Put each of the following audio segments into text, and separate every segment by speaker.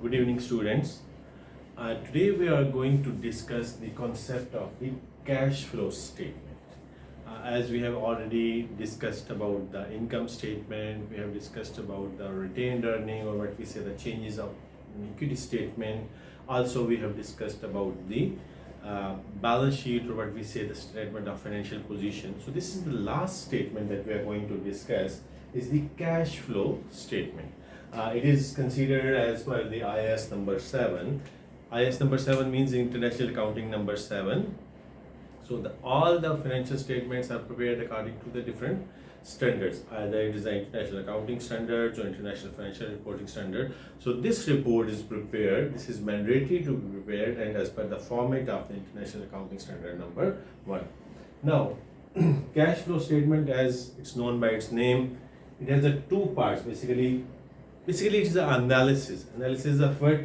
Speaker 1: Good evening, students. Today we are going to discuss the concept of the cash flow statement. As we have already discussed about the income statement, we have discussed about the retained earning, or what we say the changes of equity statement. Also, we have discussed about the balance sheet, or what we say the statement of financial position. So this is the last statement that we are going to discuss, is the cash flow statement. It is considered as per the IAS number 7. IAS number 7 means International Accounting number 7. So all the financial statements are prepared according to the different standards. Either it is the International Accounting Standards or International Financial Reporting Standard. So this report is prepared, this is mandatory to be prepared, and as per the format of the International Accounting Standard number 1. Now, cash flow statement, as it's known by its name, it has two parts. Basically it is an analysis of what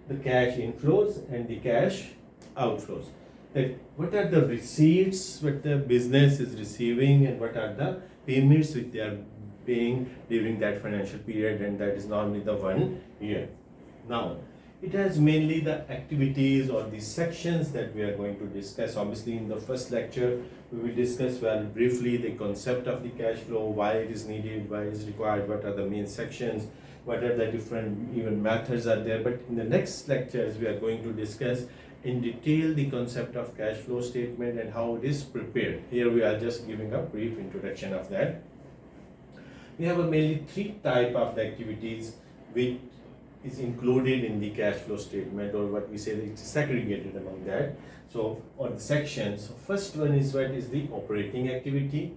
Speaker 1: the cash inflows and the cash outflows. That what are the receipts what the business is receiving, and what are the payments which they are paying during that financial period, and that is normally the 1 year. Now, it has mainly the activities or the sections that we are going to discuss. Obviously, in the first lecture, we will discuss very briefly the concept of the cash flow, why it is needed, why it is required, what are the main sections, what are the different even methods are there. But in the next lectures, we are going to discuss in detail the concept of cash flow statement and how it is prepared. Here we are just giving a brief introduction of that. We have mainly 3 types of the activities which is included in the cash flow statement, or what we say it's segregated among that. So, or the sections. So first one is what is the operating activity.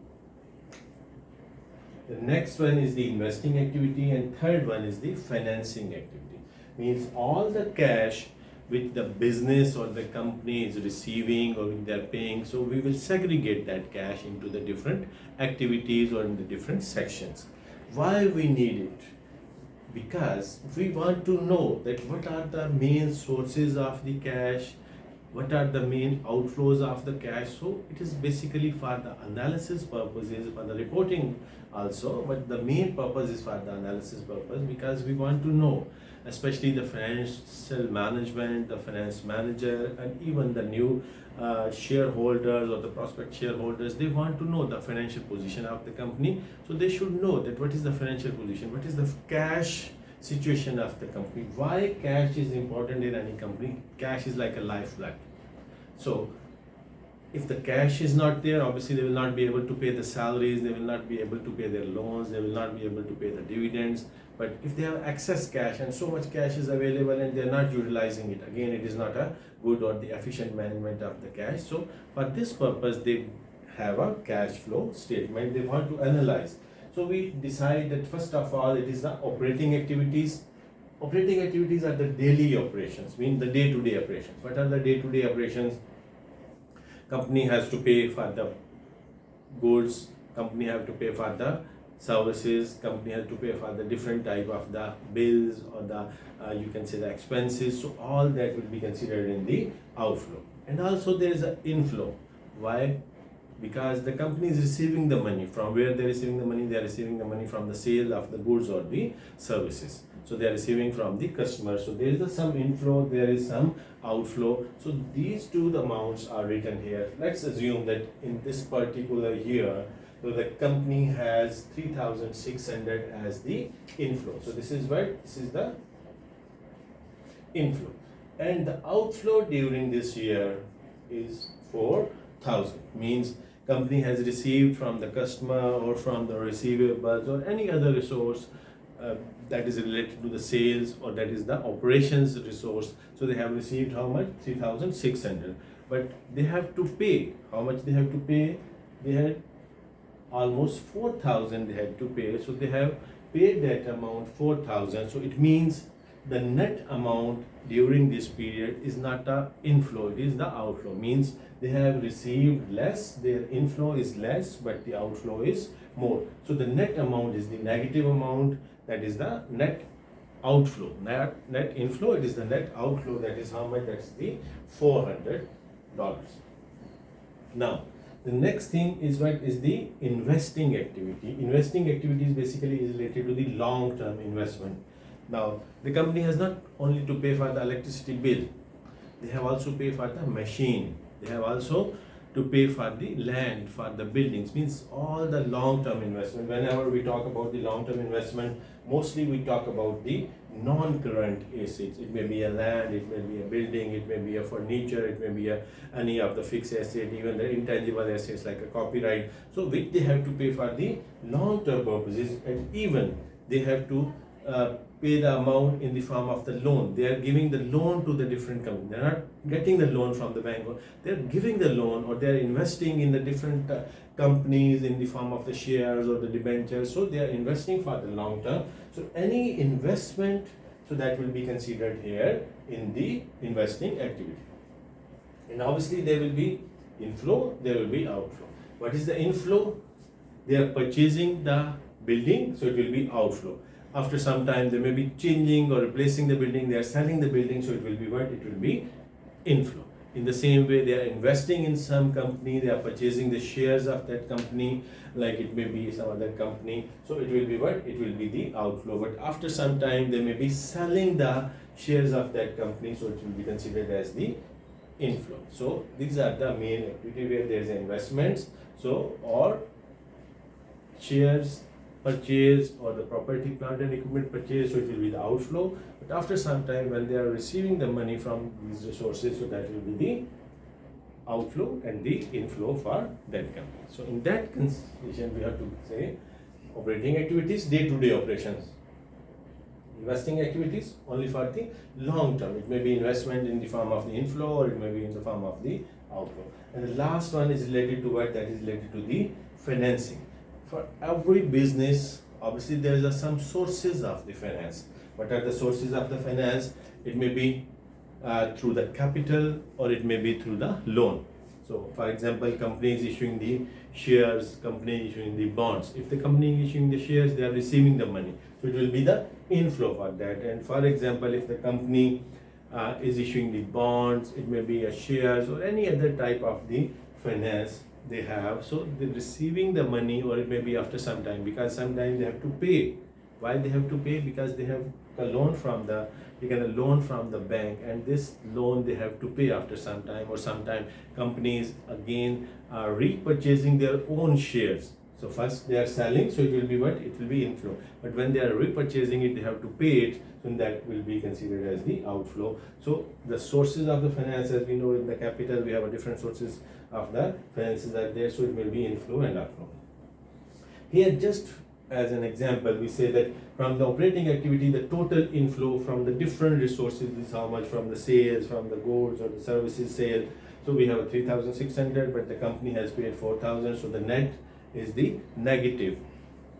Speaker 1: The next one is the investing activity, and third one is the financing activity. Means all the cash which the business or the company is receiving or they are paying. So we will segregate that cash into the different activities or in the different sections. Why we need it? Because we want to know that what are the main sources of the cash, what are the main outflows of the cash. So it is basically for the analysis purposes, for the reporting also, but the main purpose is for the analysis purpose, because we want to know, especially the financial management, the finance manager, and even the new shareholders or the prospect shareholders, they want to know the financial position of the company. So they should know that what is the financial position, what is the cash situation of the company, why cash is important in any company. Cash is like a lifeblood. So if the cash is not there, obviously they will not be able to pay the salaries, they will not be able to pay their loans, they will not be able to pay the dividends. But if they have excess cash and so much cash is available and they are not utilizing it, again it is not a good or the efficient management of the cash. So for this purpose, they have a cash flow statement they want to analyze. So we decide that first of all, it is the operating activities. Operating activities are the daily operations, mean the day-to-day operations. What are the day-to-day operations? Company has to pay for the goods, company have to pay for the services, company has to pay for the different type of the bills or the you can say the expenses. So all that will be considered in the outflow. And also there is an inflow. Why? Because the company is receiving the money. From where they are receiving the money? They are receiving the money from the sale of the goods or the services. So they are receiving from the customer. So there is some inflow, there is some outflow. So these two amounts are written here. Let's assume that in this particular year, so the company has 3,600 as the inflow. So this is what? This is the inflow. And the outflow during this year is 4,000. Means company has received from the customer or from the receivables or any other resource that is related to the sales, or that is the operations resource. So they have received how much? 3,600. But they have to pay. How much they have to pay? They had almost 4,000 they had to pay. So they have paid that amount 4,000. So it means the net amount during this period is not the inflow, it is the outflow. Means they have received less, their inflow is less, but the outflow is more. So the net amount is the negative amount, that is the net outflow. Net inflow, it is the net outflow, that is how much? That's the $400. Now, the next thing is what is the investing activity. Investing activities basically is related to the long-term investment. Now, the company has not only to pay for the electricity bill, they have also pay for the machine, they have also to pay for the land, for the buildings, means all the long-term investment. Whenever we talk about the long-term investment, mostly we talk about the non-current assets. It may be a land, it may be a building, it may be a furniture, it may be any of the fixed asset, even the intangible assets like a copyright. So which they have to pay for the long-term purposes, and even they have to pay the amount in the form of the loan. They are giving the loan to the different company. They are not getting the loan from the bank. They are giving the loan, or they are investing in the different companies in the form of the shares or the debentures. So they are investing for the long term. So any investment, so that will be considered here in the investing activity. And obviously there will be inflow, there will be outflow. What is the inflow? They are purchasing the building, so it will be outflow. After some time, they may be changing or replacing the building, they are selling the building, so it will be what? It will be inflow. In the same way, they are investing in some company, they are purchasing the shares of that company, like it may be some other company, so it will be what? It will be the outflow. But after some time, they may be selling the shares of that company, so it will be considered as the inflow. So these are the main activity where there is investments, so or shares purchase or the property, plant and equipment purchase, so it will be the outflow. But after some time, when they are receiving the money from these resources, so that will be the outflow and the inflow for that company. So in that consideration, we have to say operating activities, day-to-day operations. Investing activities only for the long term. It may be investment in the form of the inflow, or it may be in the form of the outflow. And the last one is related to what? That is related to the financing. For every business, obviously there are some sources of the finance. What are the sources of the finance? It may be through the capital, or it may be through the loan. So for example, company is issuing the shares, company is issuing the bonds. If the company is issuing the shares, they are receiving the money, so it will be the inflow for that. And for example, if the company is issuing the bonds, it may be a shares or any other type of the finance they have, so they're receiving the money, or it may be after some time, because sometimes they have to pay. Why they have to pay? Because they have a loan from the, they get a loan from the bank, and this loan they have to pay after some time, or sometime companies again are repurchasing their own shares. So first they are selling, so it will be what? It will be inflow. But when they are repurchasing it, they have to pay it, so that will be considered as the outflow. So the sources of the finance, as we know in the capital, we have a different sources of the finances are there, so it will be inflow and outflow. Here, just as an example, we say that from the operating activity, the total inflow from the different resources is how much from the sales, from the goods or the services sale. So we have a 3,600, but the company has paid 4,000, so the net is the negative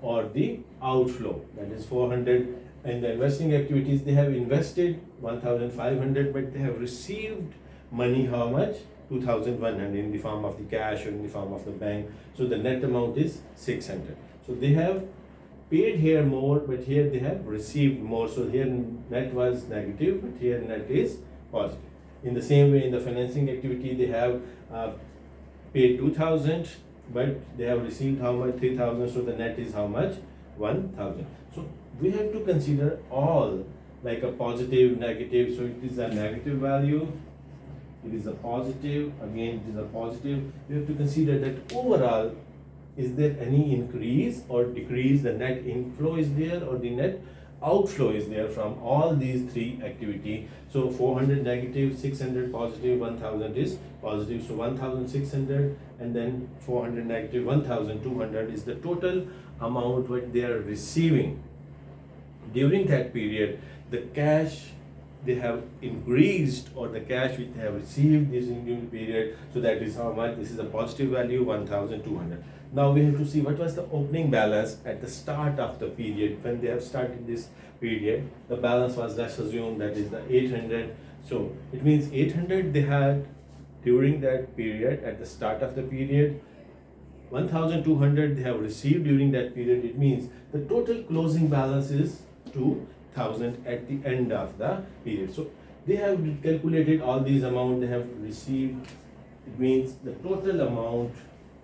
Speaker 1: or the outflow, that is 400. And the investing activities, they have invested 1,500, but they have received money how much? 2,100 in the form of the cash or in the form of the bank. So the net amount is 600. So they have paid here more, but here they have received more. So here net was negative, but here net is positive. In the same way, in the financing activity, they have paid 2,000, but they have received how much? 3,000. So the net is how much? 1,000. So we have to consider all, like a positive, negative. So it is a negative value, it is a positive, again it is a positive. We have to consider that overall, is there any increase or decrease? The net inflow is there, or the net outflow is there from all these three activity. So 400 negative, 600 positive, 1,000 is positive. So 1,600 and then 400 negative, 1,200 is the total amount what they are receiving during that period. The cash they have increased, or the cash which they have received this during period, so that is how much? This is a positive value, 1,200. Now we have to see what was the opening balance at the start of the period. When they have started this period, the balance was, let's assume that is the 800. So it means 800 they had during that period at the start of the period, 1,200 they have received during that period. It means the total closing balance is 2,000 at the end of the period. So they have calculated all these amount they have received. It means the total amount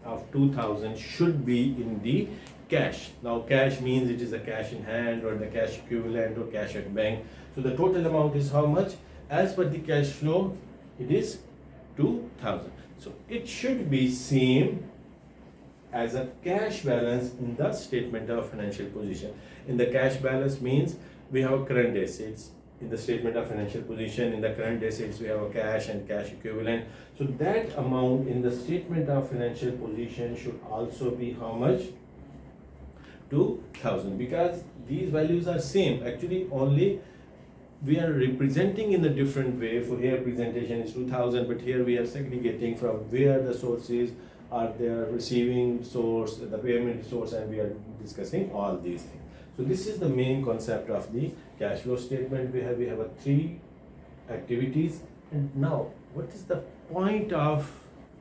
Speaker 1: of 2,000 should be in the cash. Now cash means it is the cash in hand or the cash equivalent or cash at bank. So the total amount is how much? As per the cash flow, it is 2000. So it should be same as a cash balance in the statement of financial position. In the cash balance means we have current assets. In the statement of financial position, in the current assets, we have a cash and cash equivalent. So that amount in the statement of financial position should also be how much? 2000, because these values are same. Actually, only we are representing in a different way. For here presentation is 2000, but here we are segregating from where the sources are there, receiving source, the payment source, and we are discussing all these things. So this is the main concept of the cash flow statement. We have a 3 activities. And now what is the point of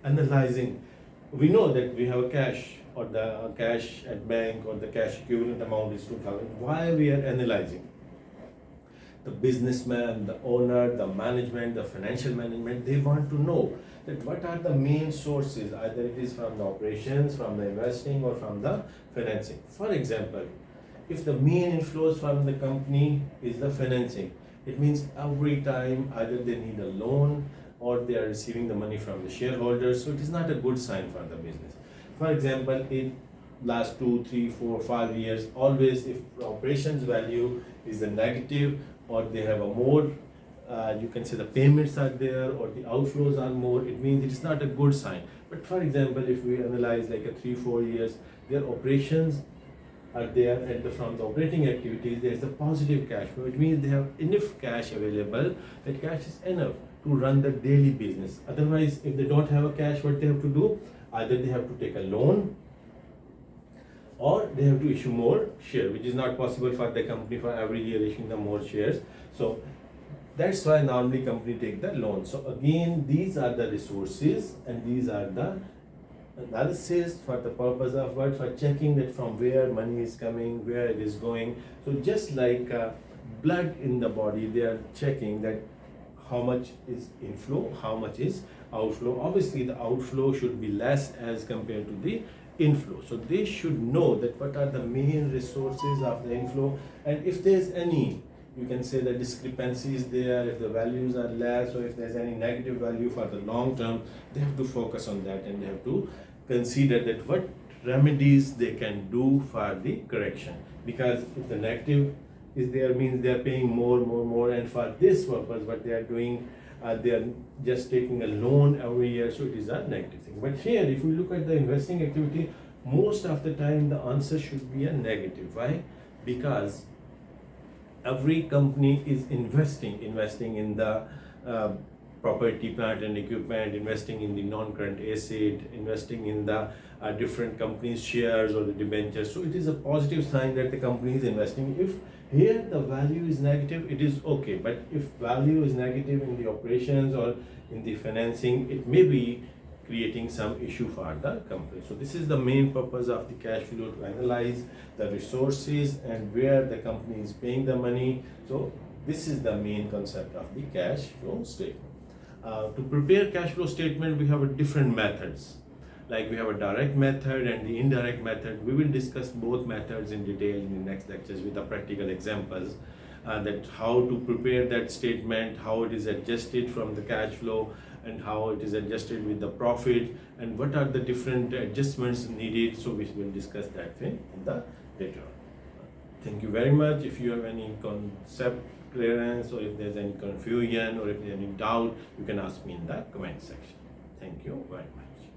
Speaker 1: analyzing? We know that we have a cash or the cash at bank or the cash equivalent amount is 2000. Why we are analyzing? The businessman, the owner, the management, the financial management, they want to know that what are the main sources, either it is from the operations, from the investing, or from the financing. For example, if the main inflows from the company is the financing, it means every time either they need a loan or they are receiving the money from the shareholders, so it is not a good sign for the business. For example, in last 2, 3, 4, 5 years, always if the operations value is a negative or they have a more, you can say the payments are there or the outflows are more, it means it is not a good sign. But for example, if we analyze like a 3, 4 years, their operations are there and from the operating activities, there is a positive cash flow. It means they have enough cash available, that cash is enough to run the daily business. Otherwise, if they don't have a cash, what they have to do? Either they have to take a loan or they have to issue more share, which is not possible for the company for every year issuing the more shares. So that's why normally company take the loan. So again, these are the resources and these are the analysis for the purpose of what? For checking that from where money is coming, where it is going. So just like blood in the body, they are checking that how much is inflow, how much is outflow. Obviously the outflow should be less as compared to the inflow. So they should know that what are the main resources of the inflow, and if there's any, you can say the discrepancies there, if the values are less or if there's any negative value for the long term, they have to focus on that and they have to consider that what remedies they can do for the correction. Because if the negative is there, means they are paying more, and for this purpose what they are doing, they are just taking a loan every year, so it is a negative thing. But here if you look at the investing activity, most of the time the answer should be a negative. Why? Because every company is investing in the property, plant and equipment, investing in the non-current asset, investing in the different companies' shares or the debentures. So it is a positive sign that the company is investing. If here the value is negative, it is okay. But if value is negative in the operations or in the financing, it may be creating some issue for the company. So this is the main purpose of the cash flow, to analyze the resources and where the company is paying the money. So this is the main concept of the cash flow statement. To prepare cash flow statement, we have different methods. Like we have a direct method and the indirect method. We will discuss both methods in detail in the next lectures with the practical examples. That how to prepare that statement, how it is adjusted from the cash flow, and how it is adjusted with the profit, and what are the different adjustments needed. So we will discuss that in the later on. Thank you very much. If you have any concept clearance or if there's any confusion or if there's any doubt, you can ask me in the comment section. Thank you very much.